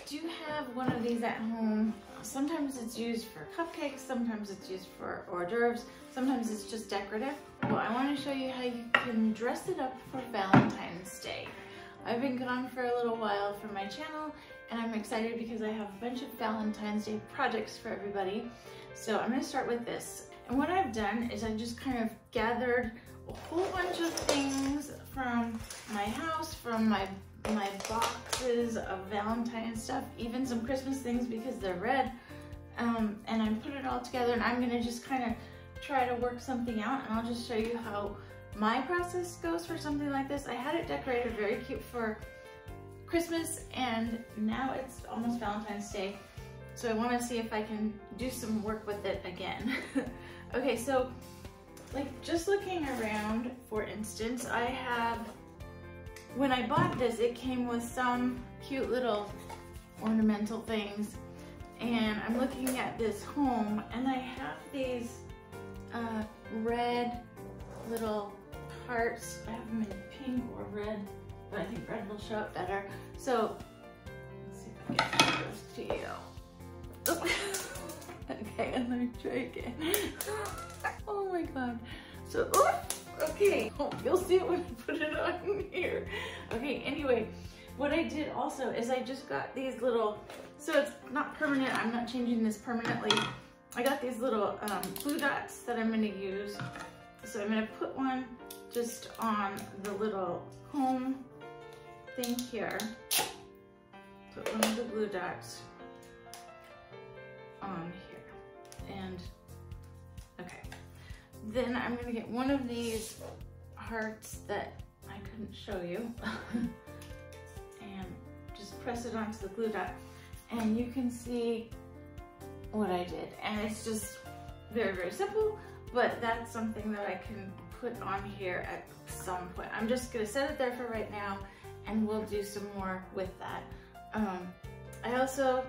do have one of these at home. Sometimes it's used for cupcakes, sometimes it's used for hors d'oeuvres, sometimes it's just decorative. Well, I want to show you how you can dress it up for Valentine's Day. I've been gone for a little while from my channel, and I'm excited because I have a bunch of Valentine's Day projects for everybody. So I'm going to start with this. And what I've done is I just kind of gathered a whole bunch of things from my house, from my boxes of Valentine stuff, even some Christmas things because they're red, and I put it all together, and I'm gonna just kind of try to work something out, and I'll just show you how my process goes for something like this. I had it decorated very cute for Christmas, and now it's almost Valentine's Day, so I want to see if I can do some work with it again. Okay, so like just looking around, for instance, I have, when I bought this, it came with some cute little ornamental things, and I'm looking at this home, and I have these red little hearts. I have them in pink or red, but I think red will show up better. So let's see if I can get those to you. Okay, and let me try again. Oh my god. So, okay, you'll see it when I put it on here. Okay, anyway, what I did also is I just got these little, so it's not permanent, I'm not changing this permanently. I got these little glue dots that I'm gonna use. So I'm gonna put one just on the little home thing here. Put one of the glue dots on here, and okay. Then I'm gonna get one of these hearts that I couldn't show you and just press it onto the glue dot, and you can see what I did. And it's just very, very simple, but that's something that I can put on here at some point. I'm just gonna set it there for right now, and we'll do some more with that. I also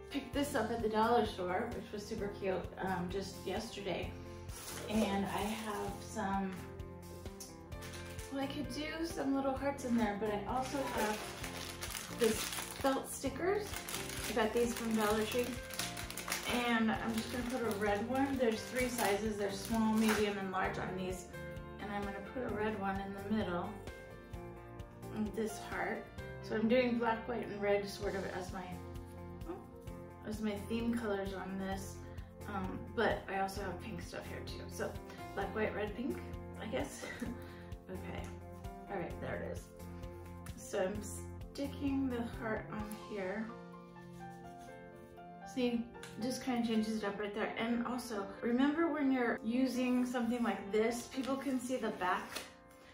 picked this up at the dollar store, which was super cute, just yesterday. And I have some, well, I could do some little hearts in there, but I also have this felt stickers. I got these from Dollar Tree. And I'm just gonna put a red one. There's 3 sizes. There's small, medium, and large on these. And I'm gonna put a red one in the middle of this heart. So I'm doing black, white, and red sort of as my theme colors on this. But I also have pink stuff here too. So black, white, red, pink, I guess. Okay, all right, there it is. So I'm sticking the heart on here. See, just kind of changes it up right there. And also, remember when you're using something like this, people can see the back.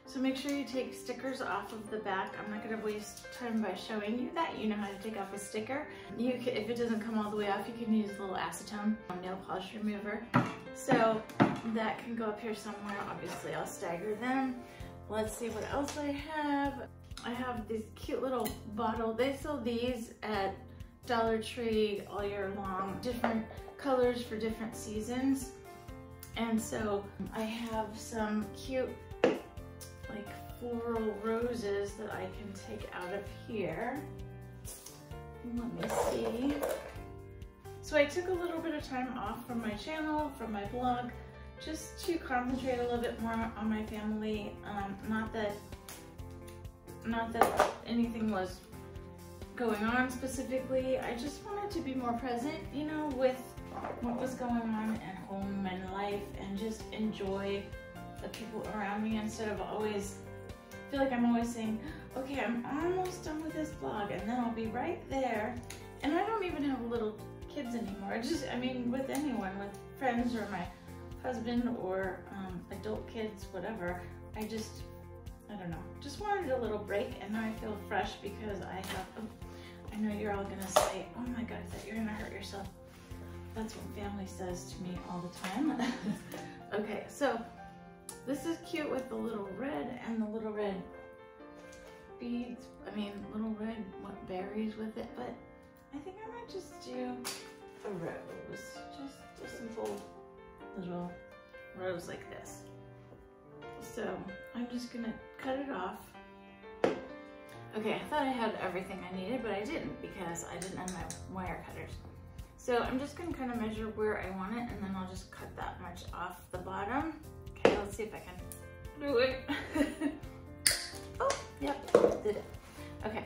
So make sure you take stickers off of the back. I'm not gonna waste time by showing you that. You know how to take off a sticker. You can, if it doesn't come all the way off, you can use a little acetone nail polish remover. So that can go up here somewhere. Obviously, I'll stagger them. Let's see what else I have. I have this cute little bottle. They sell these at Dollar Tree all year long, different colors for different seasons. And so I have some cute like floral roses that I can take out of here. Let me see. So I took a little bit of time off from my channel, from my blog, just to concentrate a little bit more on my family. Not that anything was going on specifically. I just wanted to be more present, you know, with what was going on at home and life, and just enjoy the people around me instead of always feel like I'm always saying, okay, I'm almost done with this blog, and then I'll be right there. And I don't even have little kids anymore. I mean, with anyone, with friends or my husband or adult kids, whatever. I don't know, just wanted a little break, and now I feel fresh because I have, I know you're all gonna say, oh my God, that you're gonna hurt yourself. That's what family says to me all the time. Okay, so this is cute with the little red and the little red beads. I mean, little red berries with it, but I think I might just do a rose. Just a simple little rose like this. So I'm just gonna cut it off. Okay, I thought I had everything I needed, but I didn't because I didn't have my wire cutters. So I'm just gonna kind of measure where I want it, and then I'll just cut that much off the bottom. Okay, let's see if I can do it. Oh, yep, did it. Okay,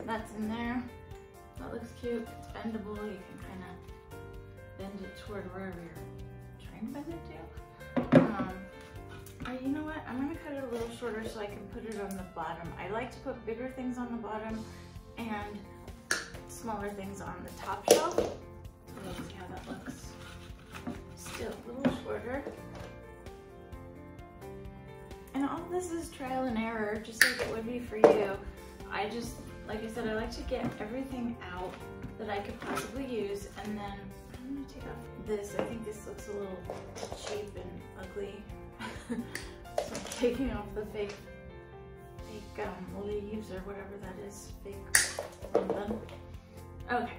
that's in there. That looks cute. It's bendable. You can kind of bend it toward wherever you're trying to bend it to. You know what? I'm gonna cut it a little shorter so I can put it on the bottom. I like to put bigger things on the bottom and smaller things on the top shelf. Let's see how that looks. Still a little shorter. And all this is trial and error, just like it would be for you. I just, like I said, I like to get everything out that I could possibly use, and then I'm gonna take off this. I think this looks a little cheap and ugly. So I'm taking off the fake leaves or whatever that is, fake ribbon. Okay,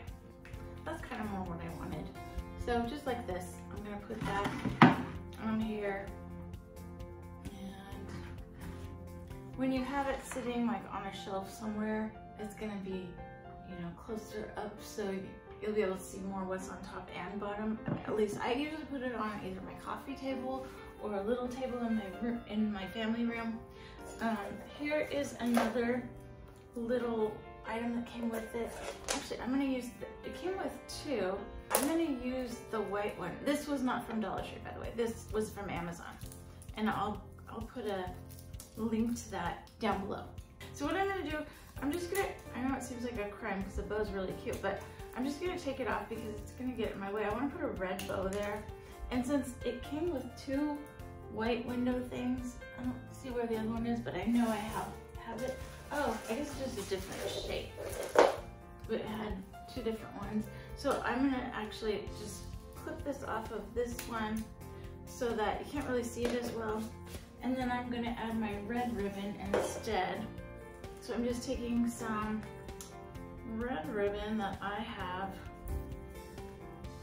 that's kind of more what I wanted. So just like this, I'm gonna put that on here. And when you have it sitting like on a shelf somewhere, it's gonna be, you know, closer up, so you'll be able to see more what's on top and bottom. At least I usually put it on either my coffee table or a little table in my room, in my family room. Here is another little item that came with it. Actually, I'm gonna use, it came with two. I'm gonna use the white one. This was not from Dollar Tree, by the way. This was from Amazon. And I'll put a link to that down below. So what I'm gonna do, I'm just gonna, I know it seems like a crime because the bow's really cute, but I'm just gonna take it off because it's gonna get in my way. I wanna put a red bow there. And since it came with two white window things, I don't see where the other one is, but I know I have it. Oh, I guess it's just a different shape. It had two different ones. So I'm gonna actually just clip this off of this one so that you can't really see it as well. And then I'm gonna add my red ribbon instead. So I'm just taking some red ribbon that I have,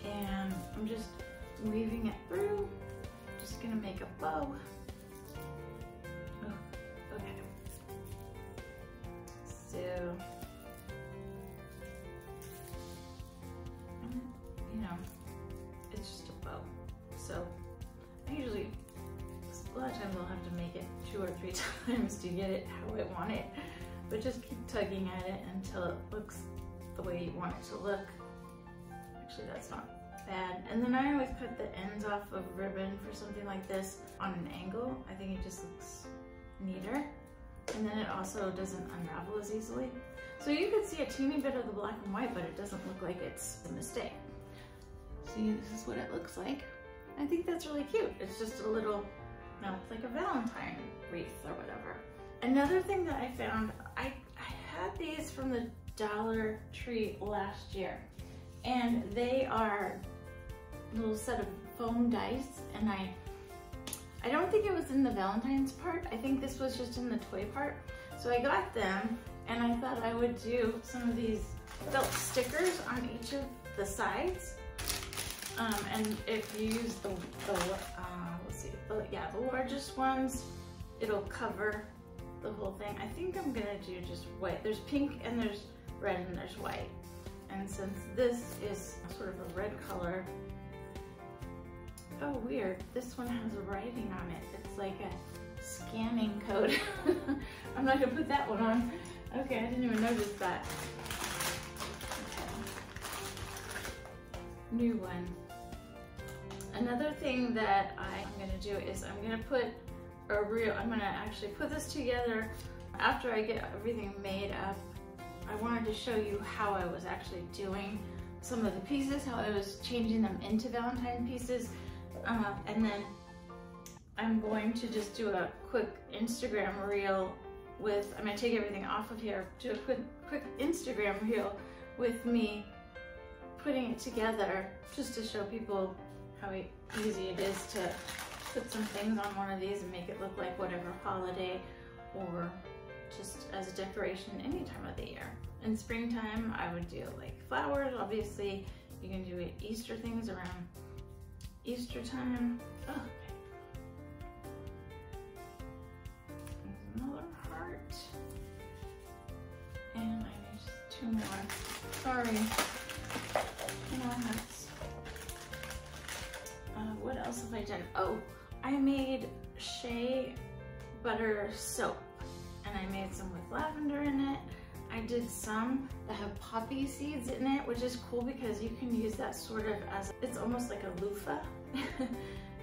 and I'm just weaving it through. Just gonna make a bow. Oh, okay. So, you know, it's just a bow. So I usually, a lot of times I'll have to make it 2 or 3 times to get it how I want it. But just keep tugging at it until it looks the way you want it to look. Actually, that's not bad. And then I always cut the ends off of ribbon for something like this on an angle. I think it just looks neater. And then it also doesn't unravel as easily. So you could see a teeny bit of the black and white, but it doesn't look like it's a mistake. See, this is what it looks like. I think that's really cute. It's just a little, you know, it's like a Valentine wreath or whatever. Another thing that I found, I had these from the Dollar Tree last year, and they are a little set of foam dice, and I don't think it was in the Valentine's part. I think this was just in the toy part. So I got them, and I thought I would do some of these felt stickers on each of the sides. And if you use the largest ones, it'll cover the whole thing. I think I'm gonna do just white. There's pink and there's red and there's white. And since this is sort of a red color, oh weird, this one has writing on it. It's like a scanning code. I'm not gonna put that one on. Okay, I didn't even notice that. Okay. New one. Another thing that I'm gonna do is I'm gonna actually put this together after I get everything made up. I wanted to show you how I was actually doing some of the pieces, how I was changing them into Valentine pieces. And then I'm going to just do a quick Instagram reel with, I'm gonna take everything off of here, do a quick Instagram reel with me putting it together just to show people how easy it is to put some things on one of these and make it look like whatever holiday or just as a decoration any time of the year. In springtime, I would do like flowers. Obviously, you can do Easter things around Easter time. Oh, okay. There's another heart. 2 more. Sorry. 2 more hearts. What else have I done? Oh, I made shea butter soap, and I made some with lavender in it. I did some that have poppy seeds in it, which is cool because you can use that sort of as, it's almost like a loofah,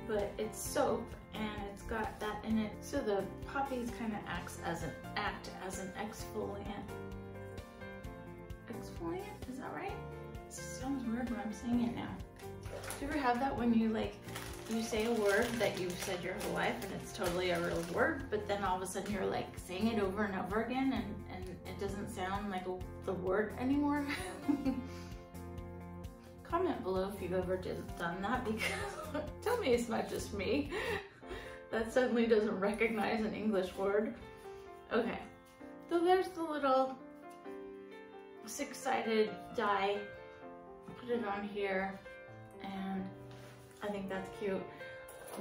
but it's soap and it's got that in it. So the poppies kind of act as an exfoliant. Exfoliant, is that right? It sounds weird when I'm saying it now. Do you ever have that when you you say a word that you've said your whole life and it's totally a real word, but then all of a sudden you're like saying it over and over again and it doesn't sound like the word anymore? Comment below if you've ever done that, because tell me it's not just me that suddenly doesn't recognize an English word. Okay, so there's the little 6-sided die. Put it on here, and I think that's cute.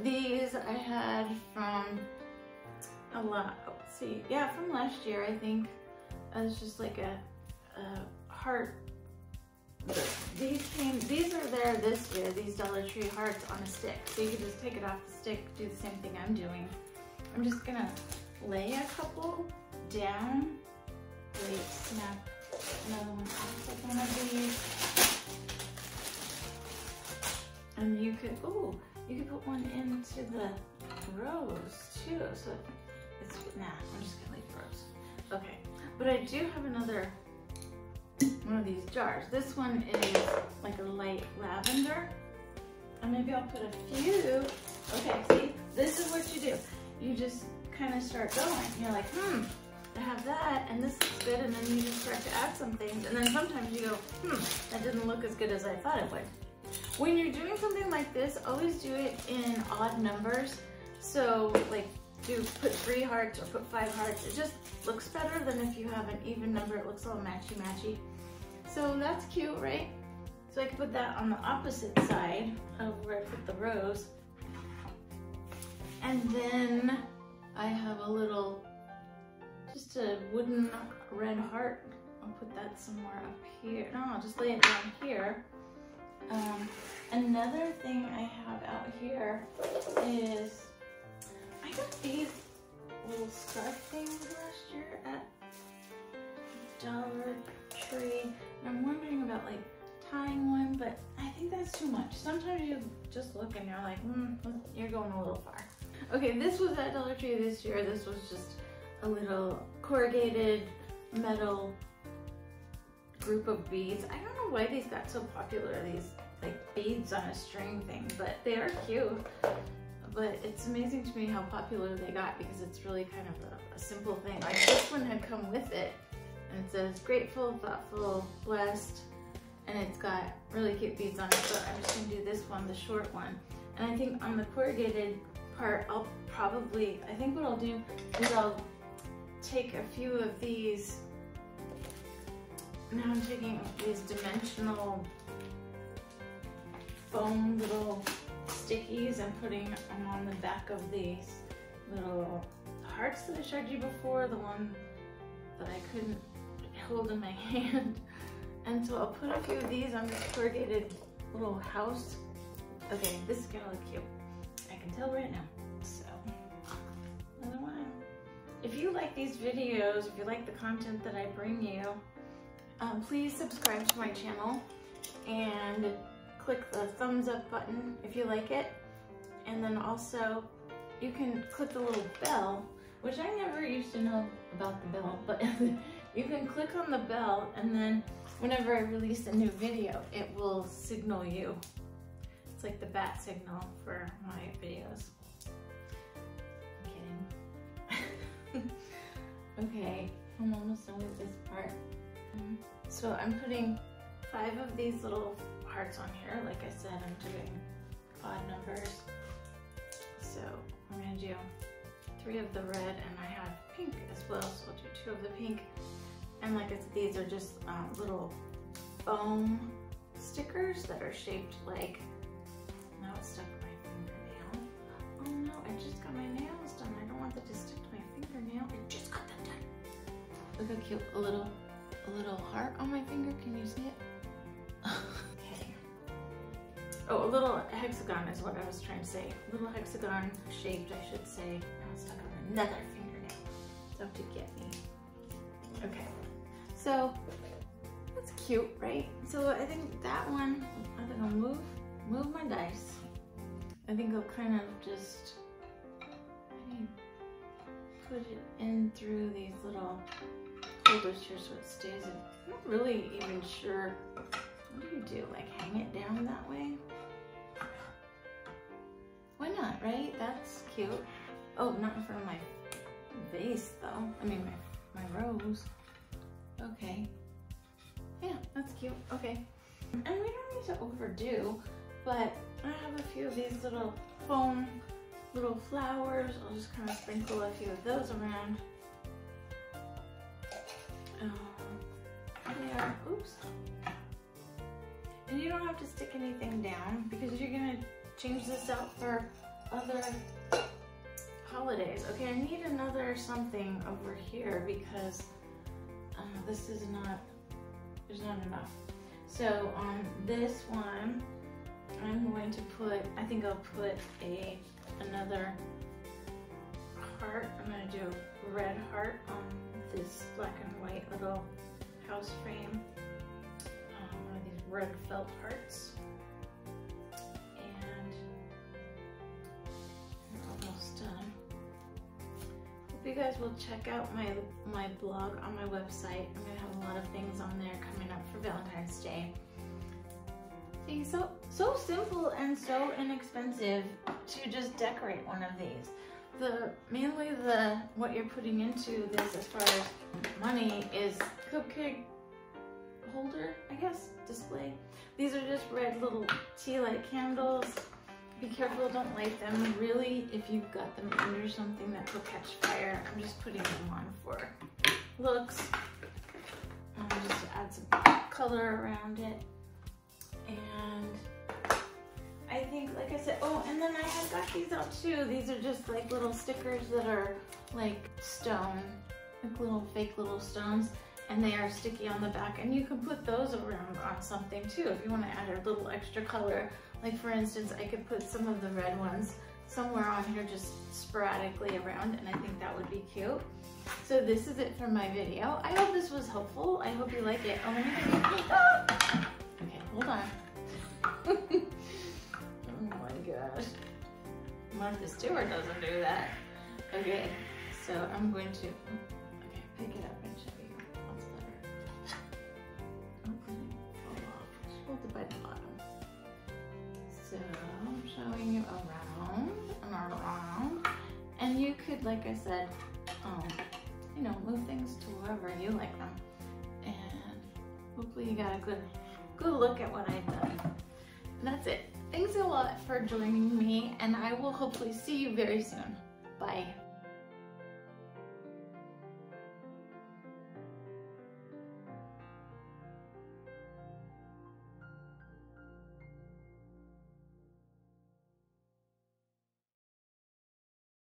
These I had from a lot, let's see, yeah, from last year, I think. It's just like a heart. These are there this year, these Dollar Tree hearts on a stick. So you can just take it off the stick, do the same thing I'm doing. I'm just gonna lay a couple down. Wait, snap another one off like one of these. And you could, ooh, you could put one into the rose too. So it's, nah, I'm just gonna leave rose. Okay, but I do have another one of these jars. This one is like a light lavender. And maybe I'll put a few. Okay, see, this is what you do. You just kind of start going. You're like, I have that, and this is good, and then you just start to add some things. And then sometimes you go, that didn't look as good as I thought it would. When you're doing something like this, always do it in odd numbers. So like put 3 hearts or put 5 hearts. It just looks better than if you have an even number. It looks all matchy-matchy. So that's cute, right? So I can put that on the opposite side of where I put the rose. And then I have a little, just a wooden red heart. I'll put that somewhere up here. No, I'll just lay it down here. Another thing I have out here is, I got these little scarf things last year at Dollar Tree. And I'm wondering about like tying one, but I think that's too much. Sometimes you just look and you're like, you're going a little far. Okay, this was at Dollar Tree this year. This was just a little corrugated metal group of beads. I don't know why these got so popular, these like beads on a string thing, but they are cute. But it's amazing to me how popular they got, because it's really kind of a simple thing. Like this one had come with it, and it says grateful, thoughtful, blessed, and it's got really cute beads on it. So I'm just gonna do this one, the short one. And I think on the corrugated part, I think what I'll do is I'll take a few of these. Now I'm taking these dimensional foam little stickies and putting them on the back of these little hearts that I showed you before, the one that I couldn't hold in my hand. And so I'll put a few of these on this corrugated little house. Okay, this is gonna look cute. I can tell right now. So, another one. If you like these videos, if you like the content that I bring you, please subscribe to my channel and click the thumbs up button if you like it. And then also you can click the little bell, which I never used to know about the bell, but you can click on the bell, and then whenever I release a new video, it will signal you. It's like the bat signal for my videos. I'm kidding. Okay, I'm almost done with this part. So I'm putting 5 of these little hearts on here. Like I said, I'm doing odd numbers. So I'm gonna do 3 of the red, and I have pink as well, so I'll do 2 of the pink. And like I said, these are just little foam stickers that are shaped like, now it's stuck to my fingernail. Oh no, I just got my nails done. I don't want that to stick to my fingernail. I just got them done. Look how cute, a little a little heart on my finger. Can you see it? Okay. Oh, a little hexagon is what I was trying to say. A little hexagon shaped, I should say. I was stuck on another fingernail. So to get me. Okay. So that's cute, right? So I think that one, I think I'll move my dice. I think I'll kind of just put it in through these little holders here so it stays in. I'm not really even sure. What do you do? Like hang it down that way? Why not, right? That's cute. Oh, not in front of my vase though. I mean my rose. Okay. Yeah, that's cute. Okay. And we don't need to overdo, but I have a few of these little foam little flowers. I'll just kind of sprinkle a few of those around. There. Oops. And you don't have to stick anything down because you're gonna change this out for other holidays. Okay, I need another something over here because this is not, there's not enough. So on this one, I'm going to put, I think I'll put another heart. I'm gonna do a red heart on this black and white little house frame. One of these red felt hearts. And we're almost done. Hope you guys will check out my blog on my website. I'm gonna have a lot of things on there coming up for Valentine's Day. See, so simple and so inexpensive to just decorate one of these. Mainly what you're putting into this as far as money is cupcake holder, I guess, display. These are just red little tea light candles. Be careful, don't light them. Really, if you've got them under something that will catch fire, I'm just putting them on for looks. Just to add some color around it. And I think, like I said, oh, and then I have got these out too. These are just like little stickers that are like stone, like little fake little stones, and they are sticky on the back. And you can put those around on something too if you want to add a little extra color. Like for instance, I could put some of the red ones somewhere on here just sporadically around, and I think that would be cute. So this is it for my video. I hope this was helpful. I hope you like it. Oh, let me give you, okay, hold on. Oh my gosh. Martha Stewart doesn't do that. Okay, so I'm going to, okay, pick it up and show you what's better. Oh, it fall off. Just hold it by the bottom. So I'm showing you around and around. And you could, like I said, you know, move things to wherever you like them. And hopefully you got a good look at what I've done. And that's it. Thanks a lot for joining me, and I will hopefully see you very soon. Bye.